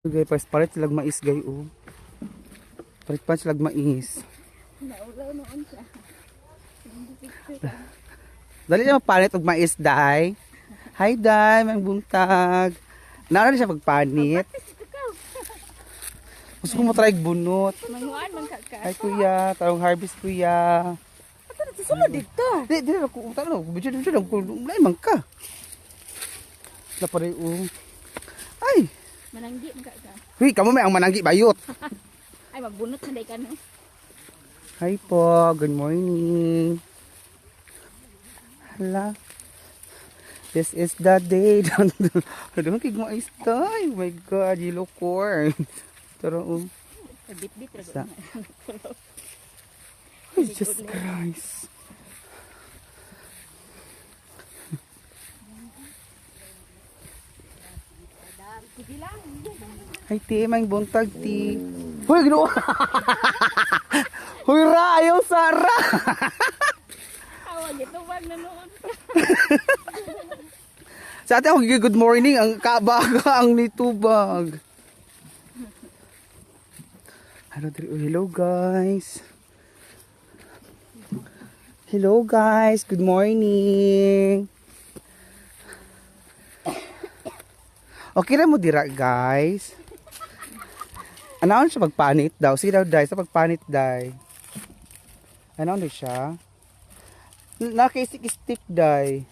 Guys, palit silag mais gay oh. Palit pa silag mais. Naulaw noon siya. Dali siya magpanit og mais, day. Hi, day, may buntag. Naara siya magpanit. Gusto ko mo try bunot. Manguan man ka. Hi, kuya. Tarong harvest, kuya. Ato na susunod dito. Di ako, talo. Bidyo lang. Ulay man ka. Lapari, oh. Ay! Mananggi man ka. Huy, kamo may ang mananggi bayot. Ay, magbunot na day ka no. Hi po, good morning. Hala. This is the day. Doon kay mais tayo. Oh my God, yellow corn. Pero, oh. Bit-bit. Oh, Jesus Christ. Ay, ti, may buntag, ti. Hoy, ginawa! Hoy, Ra, ayaw, Sara! Awag ito, wag na noon. Sa atin ako, good morning, ang kabaga, ang nitubag. Hello, guys. Hello, guys. Good morning. Okay na mo dira, guys. Ano siya pagpanit daw? Sige daw, day. Sa pagpanit, day. Ano siya? Nakaisik-istik, day.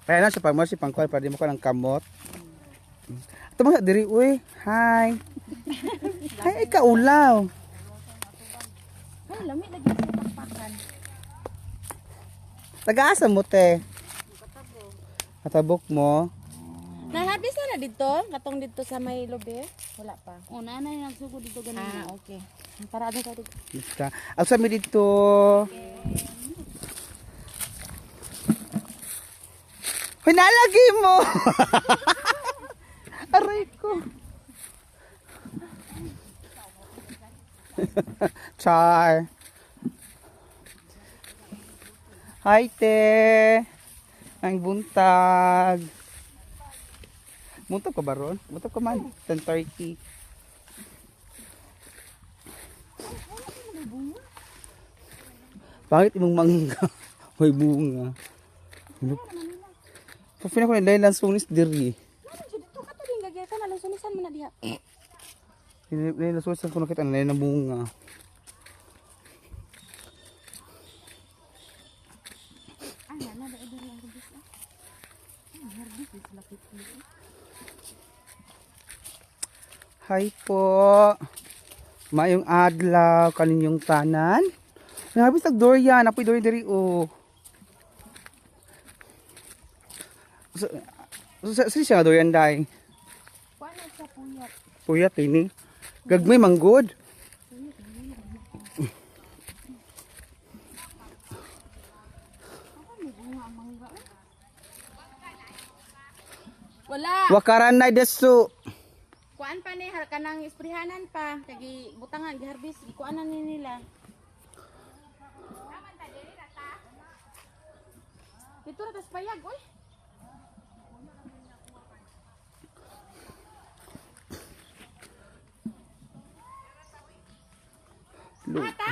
Kaya na siya pag-marsi pangkuhan para di mo ka ng kamot. Ito mo diri, uy. Hi. Hi, ay kaulaw. Ay, lamig lagi sa takpakan. Taga-asa mo, te? Katabok mo. Na-harvest na dito? Katong dito sa may lobe? Wala pa. O, nanay nagsugod dito ganun. Ah, okay. Para ano ka dito? Basta. Ang sabi dito. Hoy, nalagi mo! Aray ko. Char. Hi, te. Ang buntag. Buntag ka ba ron? Buntag ka man. 10:30. Bakit imong mangga? Hoy, bunga. Pupina ko na dahil lang sunis diri. Dito ka to din gagay ka na sunisan mo na diha. Dahil lang sunis ko nakita na dahil na bunga. Hi po. Mayong adlaw kaninyong tanan. Nabis tag durian, apoy durian diri o. Sino siya nga durian day? Kuano sa puyat? Puyat ini. Gagmay manggod. Wala. Wakaran na desu. Kuan pa ni kanang isprihanan pa kagi butangan giharbis gikuanan ni nila. Dito ra tas payag oy. Ata?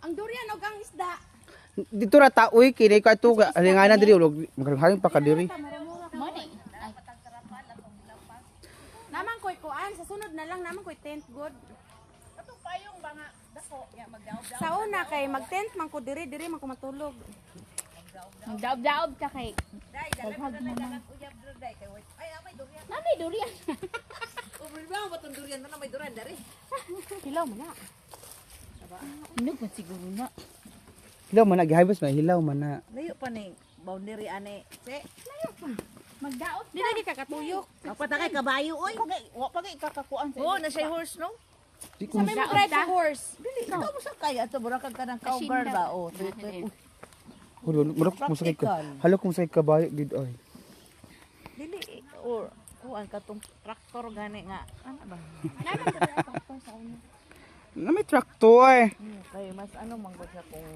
Ang durian og ang isda. Dito ra ta uy kini ko ato alinganan diri ulog maghaling pa ka diri. Naman ko'y kuan, sa sunod na lang naman ko'y tent good. Atong payong mga dako, ya magdaob-daob. Sa una kay mag-tent man ko diri man ko matulog. Magdaob-daob ka kay. Dai, dala mo na dagat uyab dai kay. Ay, may durian. Na may durian. Ubri ba mo tong durian na may durian dari? Hilaw man na. Inog man siguro na. Hilaw man na gihabos na hilaw man na. Layo pa ni boundary ane. Se, Layo pa. Magdaot. Di lagi kakatuyok. patakay kabayo oy. Wa pagay kakakuan sa. Oh, na siya horse no? Di Sa ko may drive sa horse. Dili, ikaw mo sa kaya to burakag ka ng cowgirl ba? Oh, Murag mo sakay ka. Halo kung sakay kabayo gid ay. dili or kuan ka tong traktor gani nga. Ano ba? Na may traktor. Kay mas ano manggod sa kung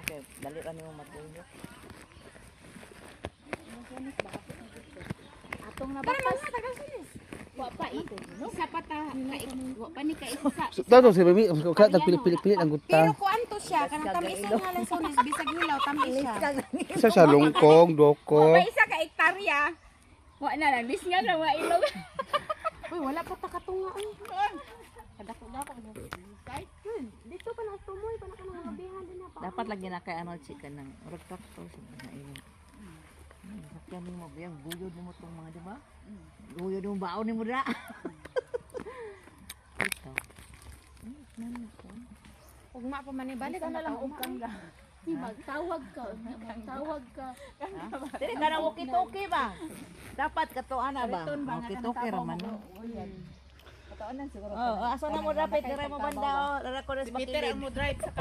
okay, dali ra nimo matulog. katong Tara nabapas. mga taga-sulis. Wa pa isa pa ta wa pa ni ka isa. Daw si Mami, ka tagpilit-pilit ang Pero guta. kuanto siya, kanang tamis nga lang sulis, bisag hilaw, tamis siya. Isa siya lungkong, doko. Wa pa isa ka hektarya. Wa na lang bis nga na wa ilog. Uy, wala pa ta katunga. Kadako-dako mo. Dito pa na tumoy, pa na ka nang mabihan din na pa. Dapat lagi na kay ano chika ng traktor sa mga iyon. Sakyan ni mo biyang guyod mo tong mga di ba? Guyod mo baon ni mo dra. Ito. Ugma pa man ibalik Balik na lang og kangga. Magtawag ka, magtawag ka. Dili ka na walkie-talkie ba? Dapat katuan na ba? Walkie-talkie raman. Kataonan siguro. Oh, asa na mo dapat dire mo banda. Dara ko res Peter makilid. mo drive sa